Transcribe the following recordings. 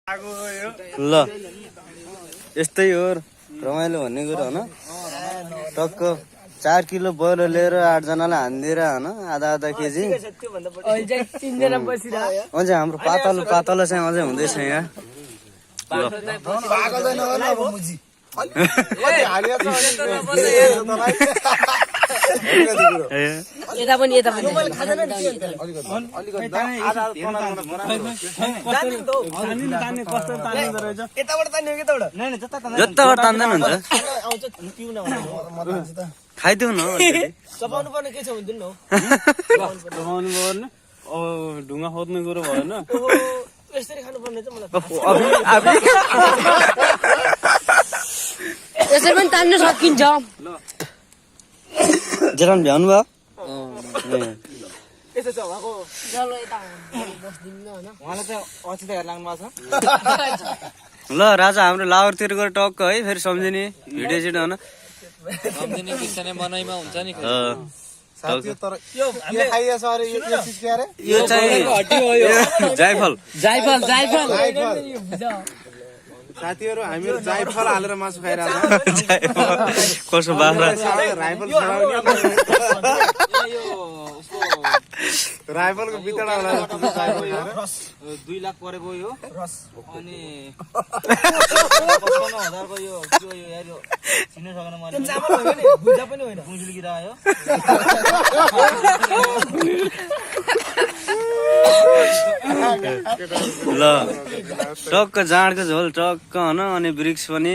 ल यस्तै हो रमाइलो भन्ने कुरो होइन। टक्क 4 किलो बयलर लिएर 8 जनालाई हानिदिएर होइन आधा आधा केजी अझै हाम्रो पातलो पातलो चाहिँ अझै हुँदैछ यहाँ। यता पनि जता तान्दैन नि त खाइदेऊ न चपाउनु पर्ने के छ भन्दिनु न चपाउनु पर्ने ढुङ्गा खोज्ने कुरो भएन यसरी खानु पर्ने चाहिँ मलाई यसरी पनि तान्न सकिन्छ। जेरान भ्याउनु भयो यसो छ उहाँको चलो यता बस्दिनु हैन उहाँले चाहिँ अछित हेर लाग्नु भएको छ। ल राजा हाम्रो लावरतिर गएर टक्क है फेरि सम्झिने भिडियो सिडियो होइन सम्झिने किस्सा नै बनाइमा हुन्छ नि। यो चाहिँ जायफल जाइफल जाइफल साथीहरु हामीहरु जाइफल हालेर मासु खाइरहेको कसो बाख्रा राइफल राइफलको बितडा होला 2 लाख परेको यो अनि 55,000 को यो के हो यो यार यो चिन्न सकेन मैले चामल होइन नि भुजा पनि होइन पुंजुलगिरा आयो। ल टक्क जाँडको झोल टक्क होइन अनि ब्रिक्स पनि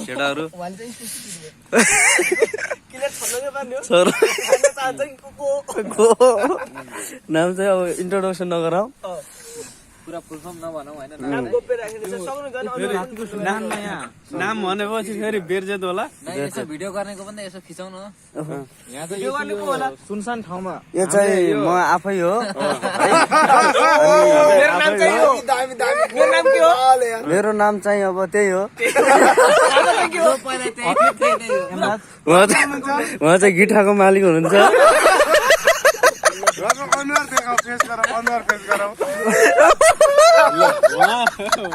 केटाहरू नाम चाहिँ अब इन्ट्रोडक्सन नगरौँ पुरा फुल फर्म नभनौ हैन नाम भनेपछि फेरि बेर्जेत होला। यसो भिडियो गर्नेको पनि यसो खिचाउन यहाँ त यो गर्ने को होला सुनसान ठाउँमा यो चाहिँ म आफै हो मेरो नाम चाहिँ अब त्यही हो उहाँ चाहिँ गिठाको मालिक हुनुहुन्छ। अनुहार देखाऊ फेस गरौ अनुहार फेस गरौ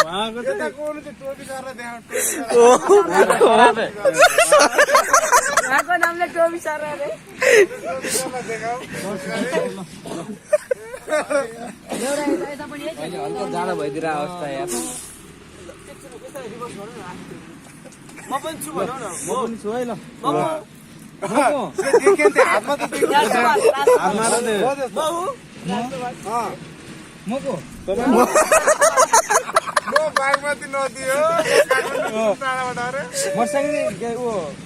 उहाँको चाहिँ कोन चाहिँ टोपी गरेर देखाऊ उहाँको नामले टोपी सारा रे देखाऊ यता पनि हल्का जाडो भइदिएर अवस्था यार म पनि छु भनौ न म पनि छु है ल हातमा त बागमती नदी हो टाढाबाट अरे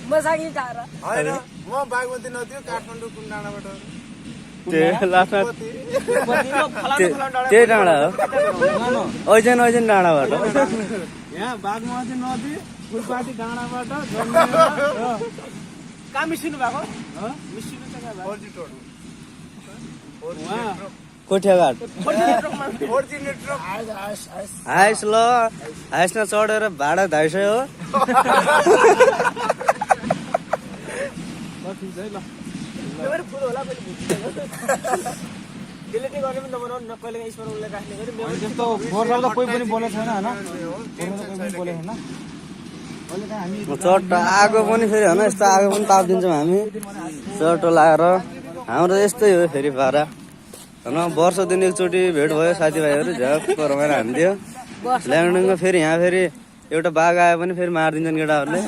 मसागी टाढा होइन म बागमती नदी हो काठमाडौँ कुन डाँडाबाट त्यही डाँडा हो ऐजन डाँडाबाट यहाँ बागमती नदी फुलपाटी डाँडाबाट कहाँ मिसिनु भएको मिसिनु चाहिँ कोठियाघाट हाइस ल हाइसमा चढेर भाडा 250 हो। फुल होला डिलिटै गर्ने पनि नबनाउनु न कहिले स्मरण उसले राख्ने गरी त्यस्तो बोर्डर त कोही पनि बोलेको छैन होइन चट्ट आगो पनि फेरि होइन यस्तो आगो पनि तापिदिन्छौँ हामी चट्टो लगाएर हाम्रो यस्तै हो फेरि पारा होइन वर्ष दिन एकचोटि भेट भयो साथीभाइहरू झ्याप्प रमाएर हानिदियो ल्याङडुङमा फेरि यहाँ फेरि एउटा बाघ आयो भने फेरि मारिदिन्छन् केटाहरूले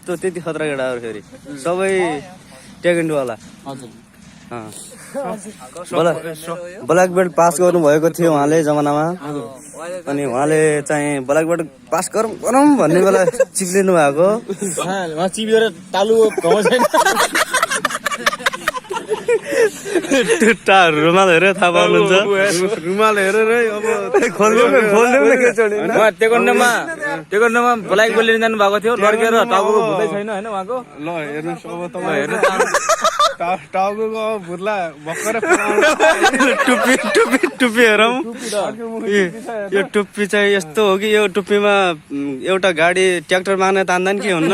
त्यति खतरा केटाहरू फेरि सबै टेकेन्डुवाला ब्ल्याक बेल्ट पास गर्नुभएको थियो उहाँले जमानामा अनि उहाँले चाहिँ ब्ल्याक बेल्ट पास गरौँ भन्ने बेला चिप्लिनु भएको चिपेर तालु रुमाल हेरेर थाहा पाउनुहुन्छ रुमाल हेरेर अब टेकोन्डोमा ब्ल्याक बेल्ट लिन जानु भएको थियो लड्केर टाउको भुत्दै छैन हैन उहाँको ल हेर्नुहोस् अब तपाईँ टाउको भुर्ला भर्खर टुप्पी हेरौँ यो टुप्पी चाहिँ यस्तो हो कि यो टुप्पीमा एउटा गाडी ट्र्याक्टर मार्ने तान्दैन कि हुन्न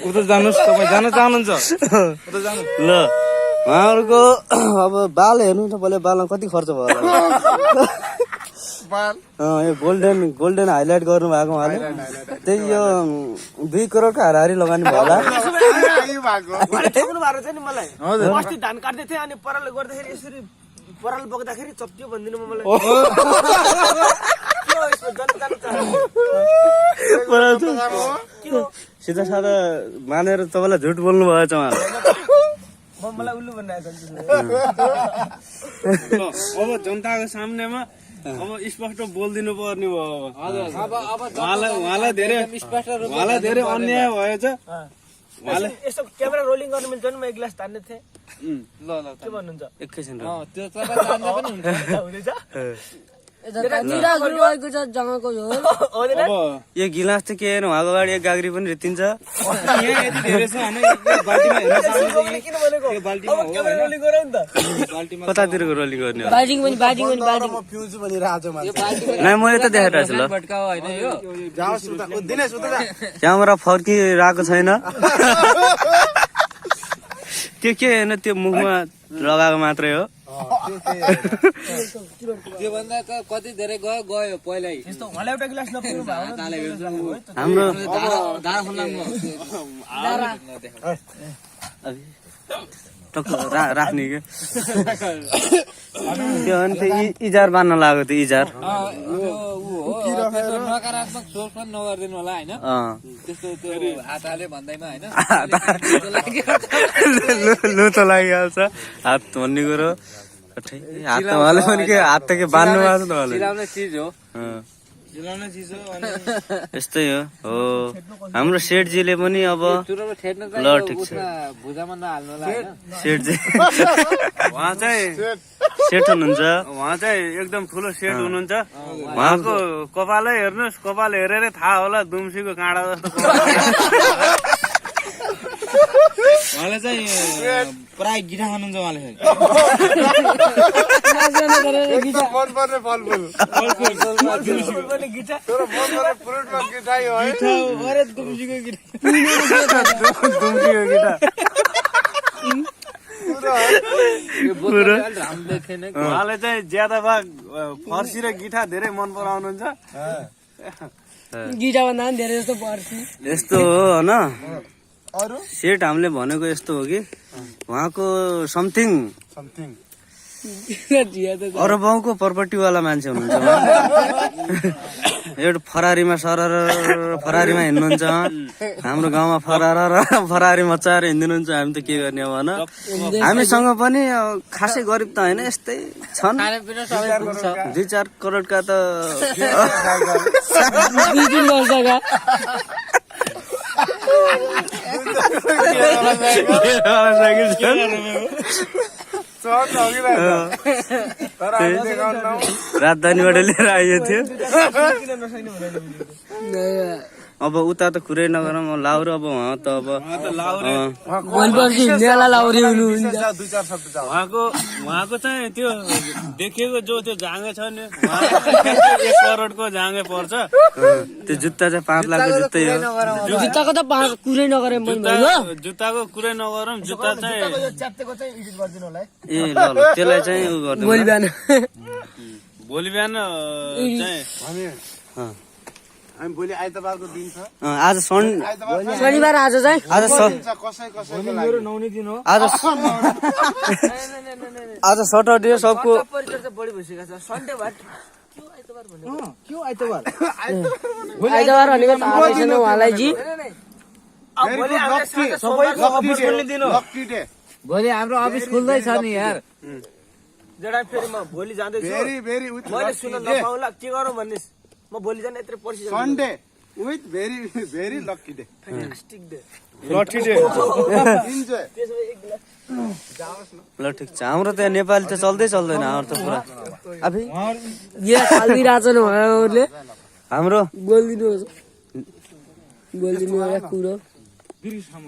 उता जानुहोस् तपाईँ जान चाहनुहुन्छ ल उहाँहरूको अब बाल हेर्नु त पहिला बालमा कति खर्च भयो होला यो गोल्डन हाइलाइट गर्नु भएको उहाँले त्यही यो 2 करोडको हाराहारी लगानी भयो होला ठेक्नु भएको छ नि मलाई अस्ति धान काट्दै थिएँ अनि पराल गर्दाखेरि यसरी पराल बोक्दाखेरि चप्टियो भनिदिनु मलाई के हो यसमा जनताको के हो सिधा साधा मानेर तपाईँलाई झुट बोल्नु भएछ उहाँले मलाई उल्लु बनाएको अब जनताको सामनेमा अब स्पष्ट बोलिदिनु पर्ने भयो उहाँलाई धेरै अन्याय भएछ यसो क्यामेरा रोलिङ गर्नु मिल्छ नि म एक ग्लास तान्ने थिएँ के भन्नुहुन्छ एकैछिन हुँदैछ जङ्गलको झोल यो गिलास चाहिँ के होइन उहाँको अगाडि एक गाग्री पनि रित्तिन्छ किन भनेको क्यामेरा रोलिङ गर नि त कतातिरको रोलिङ गर्ने हो बाल्टिङ पनि नै मैले त देखाइरहेको छु ल क्यामेरा फर्किरहेको छैन त्यो के होइन त्यो मुखमा लगाएको मात्रै हो त्योभन्दा त कति धेरै गयो पहिल्यै यस्तो मलाई एउटा गिलास नपुग्नु भयो हाम्रो राख्ने के त्यो अनि त्यो इजार बान्न लाग्यो त्यो इजार नकारात्मक सोच पनि नगरिदिनु होला होइन त्यस्तो त्यो हात हाल्यो भन्दैमा होइन लु त लागिहाल्छ हात भन्ने कुरो हात त उहाँले पनि के हात त के बान्नु भएको छ त उहाँले चिलाउने चिज हो यस्तै हो हाम्रो सेठजीले पनि अब चुरोमा ठेट्नु ल ठिक छ भुजामा नहाल्नु होला होइन सेठजी उहाँ चाहिँ सेठ हुनुहुन्छ उहाँ चाहिँ एकदम ठुलो सेट हुनुहुन्छ उहाँको कपालै हेर्नुहोस् कपाल हेरेरै थाहा होला दुम्सीको काँडा जस्तो उहाँले चाहिँ प्राय गिटा खानुहुन्छ उहाँले उहाँले चाहिँ ज्यादा भाग फर्सी र गिठा धेरै मन पराउनुहुन्छ गिटा भन्दा पनि धेरै जस्तो पर्छ यस्तो हो होइन सेठ हामीले भनेको यस्तो हो कि उहाँको समथिङ अरबौँको प्रपर्टीवाला मान्छे हुनुहुन्छ एउटा फरारीमा फरारीमा हिँड्नुहुन्छ हाम्रो गाउँमा फरारी मचाएर हिँडिदिनुहुन्छ हामी त के गर्ने अब होइन हामीसँग पनि खासै गरिब त होइन यस्तै छन् 2-4 करोडका त राजधानीबाट लिएर आइएको थियो अब उता त कुरै नगरौँ लाउरो अब उहाँ त अब उहाँको चाहिँ त्यो देखिएको जो त्यो जाँगे छ नि 1 करोडको जाँगे पर्छ त्यो जुत्ता चाहिँ 5 लाखको जुत्तै हो जुत्ताको त कुरै नगरे जुत्ताको कुरै नगरौँ जुत्ता चाहिँ च्याप्टेको चाहिँ एडिट गरिदिनु होला है ए ल त्यसलाई चाहिँ उ गर्नु भोलि बिहान चाहिँ हामी भोलि आइतबारको दिन छ आज शनिबार आज चाहिँ आज आज सटरडे सबको परिचय चाहिँ बढी भइसकेको छ सन्डे भए आइतबार भनेको थाहा छैन उहाँलाई जी भोलि हामीले सबैको अफिस खोल्ने दिन हो भोलि हाम्रो अफिस खुल्दै छ नि यार जेडा फेरि म भोलि जाँदैछु मैले सुन्न नपाउला के गरौँ भन्ने म भोलि जाने यत्रो पर्सि Sunday with very lucky day fantastic day लट्ठी डे इन्जोय ल ठिक छ हाम्रो त नेपाली त चल्दैन हाम्रो त पुरा अबे यहाँ खालिदिरहेछ नि उहाँहरूले हाम्रो बोलिदिनु कुरो